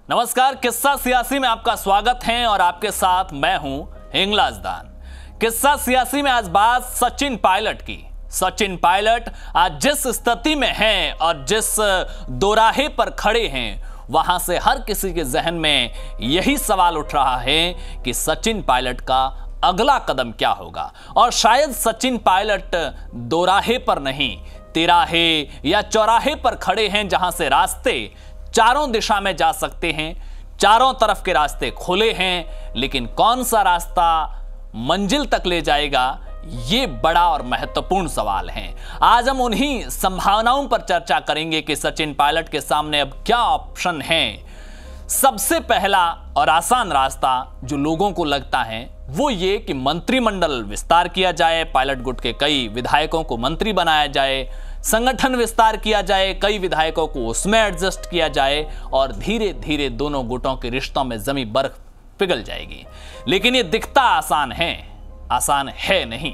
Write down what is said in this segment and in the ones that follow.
नमस्कार, किस्सा सियासी में आपका स्वागत है और आपके साथ मैं हूं हिंगलाजदान। किस्सा सियासी में आज बात सचिन पायलट की। सचिन पायलट आज जिस स्थिति में हैं और जिस दोराहे पर खड़े हैं, वहां से हर किसी के जहन में यही सवाल उठ रहा है कि सचिन पायलट का अगला कदम क्या होगा। और शायद सचिन पायलट दोराहे पर नहीं, तिराहे या चौराहे पर खड़े हैं, जहां से रास्ते चारों दिशा में जा सकते हैं, चारों तरफ के रास्ते खुले हैं, लेकिन कौन सा रास्ता मंजिल तक ले जाएगा, ये बड़ा और महत्वपूर्ण सवाल है। आज हम उन्हीं संभावनाओं पर चर्चा करेंगे कि सचिन पायलट के सामने अब क्या ऑप्शन है। सबसे पहला और आसान रास्ता जो लोगों को लगता है वो ये कि मंत्रिमंडल विस्तार किया जाए, पायलट गुट के कई विधायकों को मंत्री बनाया जाए, संगठन विस्तार किया जाए, कई विधायकों को उसमें एडजस्ट किया जाए और धीरे धीरे दोनों गुटों के रिश्तों में जमी बर्फ पिघल जाएगी। लेकिन ये दिखता आसान है नहीं।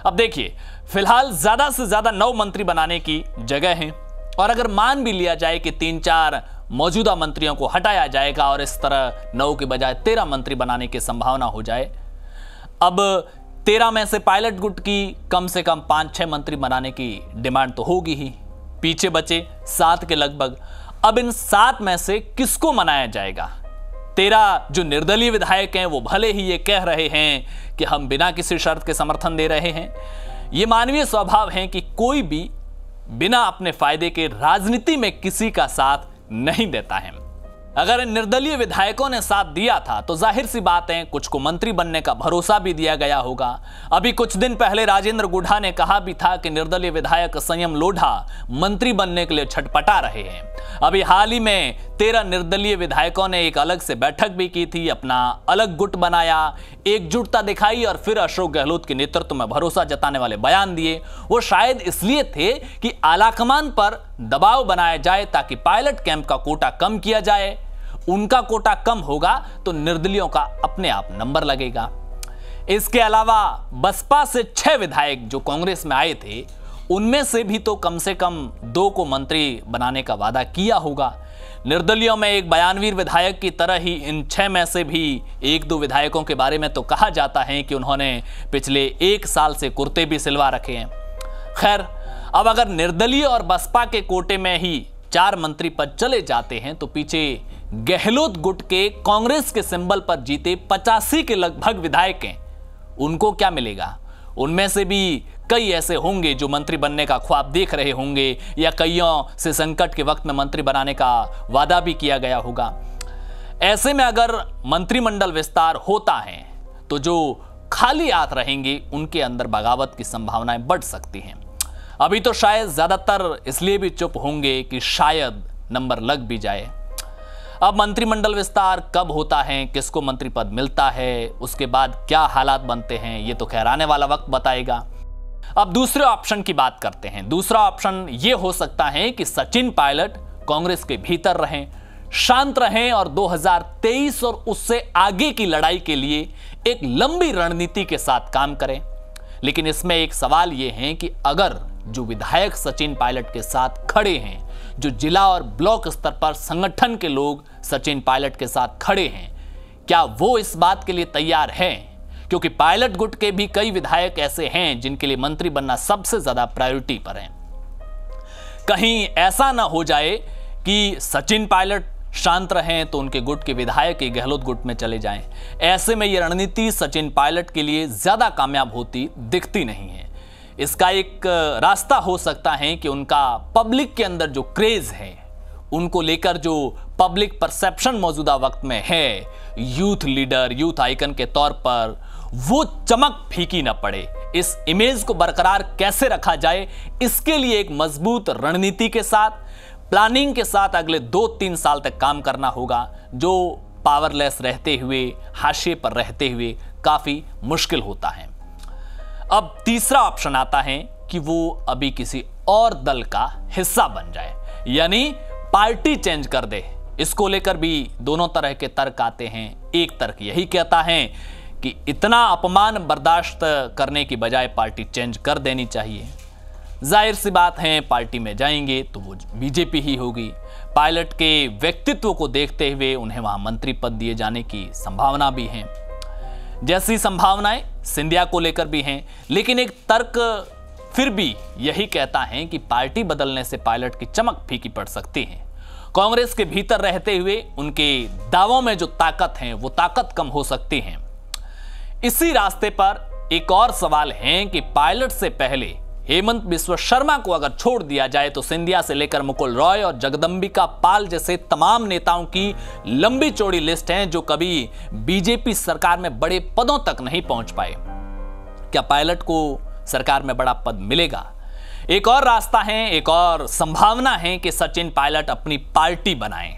अब देखिए, फिलहाल ज्यादा से ज्यादा 9 मंत्री बनाने की जगह है और अगर मान भी लिया जाए कि 3-4 मौजूदा मंत्रियों को हटाया जाएगा और इस तरह 9 के बजाय 13 मंत्री बनाने की संभावना हो जाए, अब 13 में से पायलट गुट की कम से कम 5-6 मंत्री बनाने की डिमांड तो होगी ही, पीछे बचे 7 के लगभग। अब इन 7 में से किसको मनाया जाएगा? 13 जो निर्दलीय विधायक हैं वो भले ही ये कह रहे हैं कि हम बिना किसी शर्त के समर्थन दे रहे हैं। ये मानवीय स्वभाव है कि कोई भी बिना अपने फायदे के राजनीति में किसी का साथ नहीं देता है। अगर इन निर्दलीय विधायकों ने साथ दिया था तो जाहिर सी बात है कुछ को मंत्री बनने का भरोसा भी दिया गया होगा। अभी कुछ दिन पहले राजेंद्र गुढ़ा ने कहा भी था कि निर्दलीय विधायक संयम लोढ़ा मंत्री बनने के लिए छटपटा रहे हैं। अभी हाल ही में 13 निर्दलीय विधायकों ने एक अलग से बैठक भी की थी, अपना अलग गुट बनाया, एकजुटता दिखाई और फिर अशोक गहलोत के नेतृत्व में भरोसा जताने वाले बयान दिए। वो शायद इसलिए थे कि आलाकमान पर दबाव बनाया जाए ताकि पायलट कैंप का कोटा कम किया जाए। उनका कोटा कम होगा तो निर्दलीयों का अपने आप नंबर लगेगा। इसके अलावा बसपा से 6 विधायक जो कांग्रेस में आए थे, उनमें से भी तो कम से कम 2 को मंत्री बनाने का वादा किया होगा। निर्दलियों में एक बयानवीर विधायक की तरह ही इन 6 में से भी 1-2 विधायकों के बारे में तो कहा जाता है कि उन्होंने पिछले 1 साल से कुर्ते भी सिलवा रखे हैं। खैर, अब अगर निर्दलीय और बसपा के कोटे में ही 4 मंत्री पद चले जाते हैं तो पीछे गहलोत गुट के कांग्रेस के सिंबल पर जीते 85 के लगभग विधायक हैं, उनको क्या मिलेगा? उनमें से भी कई ऐसे होंगे जो मंत्री बनने का ख्वाब देख रहे होंगे या कईयों से संकट के वक्त में मंत्री बनाने का वादा भी किया गया होगा। ऐसे में अगर मंत्रिमंडल विस्तार होता है तो जो खाली हाथ रहेंगे उनके अंदर बगावत की संभावनाएं बढ़ सकती हैं। अभी तो शायद ज्यादातर इसलिए भी चुप होंगे कि शायद नंबर लग भी जाए। अब मंत्रिमंडल विस्तार कब होता है, किसको मंत्री पद मिलता है, उसके बाद क्या हालात बनते हैं, ये तो खैर आने वाला वक्त बताएगा। अब दूसरे ऑप्शन की बात करते हैं। दूसरा ऑप्शन ये हो सकता है कि सचिन पायलट कांग्रेस के भीतर रहें, शांत रहें और 2023 और उससे आगे की लड़ाई के लिए एक लंबी रणनीति के साथ काम करें। लेकिन इसमें एक सवाल यह है कि अगर जो विधायक सचिन पायलट के साथ खड़े हैं, जो जिला और ब्लॉक स्तर पर संगठन के लोग सचिन पायलट के साथ खड़े हैं, क्या वो इस बात के लिए तैयार हैं? क्योंकि पायलट गुट के भी कई विधायक ऐसे हैं जिनके लिए मंत्री बनना सबसे ज्यादा प्रायोरिटी पर है। कहीं ऐसा ना हो जाए कि सचिन पायलट शांत रहें तो उनके गुट के विधायक ही गहलोत गुट में चले जाएं। ऐसे में यह रणनीति सचिन पायलट के लिए ज्यादा कामयाब होती दिखती नहीं है। इसका एक रास्ता हो सकता है कि उनका पब्लिक के अंदर जो क्रेज है, उनको लेकर जो पब्लिक परसेप्शन मौजूदा वक्त में है, यूथ लीडर, यूथ आइकन के तौर पर, वो चमक फीकी न पड़े। इस इमेज को बरकरार कैसे रखा जाए, इसके लिए एक मजबूत रणनीति के साथ, प्लानिंग के साथ अगले 2-3 साल तक काम करना होगा, जो पावरलेस रहते हुए, हाशिए पर रहते हुए काफी मुश्किल होता है। अब तीसरा ऑप्शन आता है कि वो अभी किसी और दल का हिस्सा बन जाए, यानी पार्टी चेंज कर दे। इसको लेकर भी दोनों तरह के तर्क आते हैं। एक तर्क यही कहता है कि इतना अपमान बर्दाश्त करने की बजाय पार्टी चेंज कर देनी चाहिए। जाहिर सी बात है, पार्टी में जाएंगे तो वो बीजेपी ही होगी। पायलट के व्यक्तित्व को देखते हुए उन्हें वहां मंत्री पद दिए जाने की संभावना भी है। जैसी संभावनाएं सिंधिया को लेकर भी हैं, लेकिन एक तर्क फिर भी यही कहता है कि पार्टी बदलने से पायलट की चमक फीकी पड़ सकती है। कांग्रेस के भीतर रहते हुए उनके दावों में जो ताकत है वो ताकत कम हो सकती है। इसी रास्ते पर एक और सवाल है कि पायलट से पहले हेमंत बिस्वा शर्मा को अगर छोड़ दिया जाए तो सिंधिया से लेकर मुकुल रॉय और जगदंबिका पाल जैसे तमाम नेताओं की लंबी चौड़ी लिस्ट है जो कभी बीजेपी सरकार में बड़े पदों तक नहीं पहुंच पाए। क्या पायलट को सरकार में बड़ा पद मिलेगा? एक और रास्ता है, एक और संभावना है कि सचिन पायलट अपनी पार्टी बनाएं।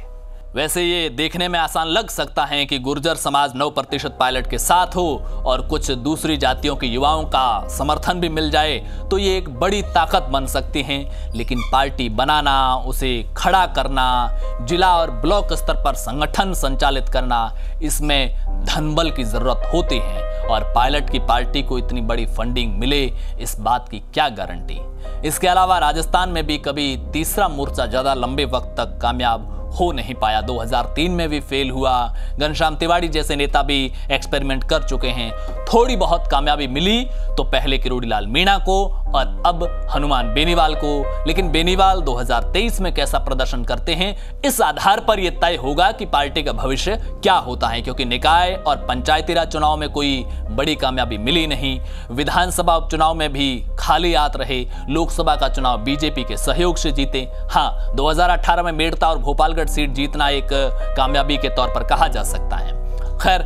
वैसे ये देखने में आसान लग सकता है कि गुर्जर समाज 9% पायलट के साथ हो और कुछ दूसरी जातियों के युवाओं का समर्थन भी मिल जाए तो ये एक बड़ी ताकत बन सकती है। लेकिन पार्टी बनाना, उसे खड़ा करना, जिला और ब्लॉक स्तर पर संगठन संचालित करना, इसमें धनबल की जरूरत होती है और पायलट की पार्टी को इतनी बड़ी फंडिंग मिले इस बात की क्या गारंटी। इसके अलावा राजस्थान में भी कभी तीसरा मोर्चा ज्यादा लंबे वक्त तक कामयाब हो नहीं पाया। 2003 में भी फेल हुआ। घनश्याम तिवारी जैसे नेता भी एक्सपेरिमेंट कर चुके हैं। थोड़ी बहुत कामयाबी मिली तो पहले किरोड़ीलाल मीणा को और अब हनुमान बेनीवाल को। लेकिन बेनीवाल 2023 में कैसा प्रदर्शन करते हैं इस आधार पर यह तय होगा कि पार्टी का भविष्य क्या होता है, क्योंकि निकाय और पंचायती राज चुनाव में कोई बड़ी कामयाबी मिली नहीं। विधानसभा उपचुनाव में भी खाली हाथ रहे। लोकसभा का चुनाव बीजेपी के सहयोग से जीते। हाँ, 2018 में मेड़ता और भोपालगढ़ सीट जीतना एक कामयाबी के तौर पर कहा जा सकता है। खैर,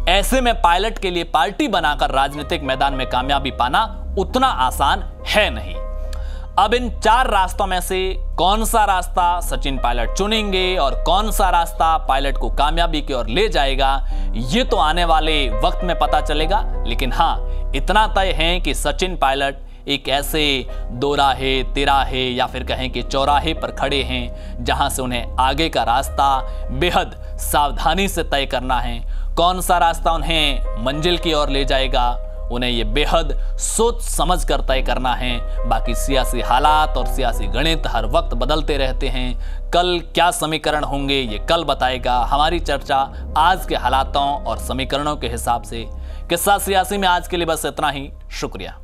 ऐसे में पायलट के लिए पार्टी बनाकर राजनीतिक मैदान में कामयाबी पाना उतना आसान है नहीं। अब इन 4 रास्तों में से कौन सा रास्ता सचिन पायलट चुनेंगे और कौन सा रास्ता पायलट को कामयाबी की ओर ले जाएगा, ये तो आने वाले वक्त में पता चलेगा। लेकिन हाँ, इतना तय है कि सचिन पायलट एक ऐसे दोराहे, तिराहे या फिर कहें कि चौराहे पर खड़े हैं जहां से उन्हें आगे का रास्ता बेहद सावधानी से तय करना है। कौन सा रास्ता उन्हें मंजिल की ओर ले जाएगा, उन्हें यह बेहद सोच समझ कर तय करना है। बाकी सियासी हालात और सियासी गणित हर वक्त बदलते रहते हैं। कल क्या समीकरण होंगे ये कल बताएगा। हमारी चर्चा आज के हालातों और समीकरणों के हिसाब से। किस्सा सियासी में आज के लिए बस इतना ही। शुक्रिया।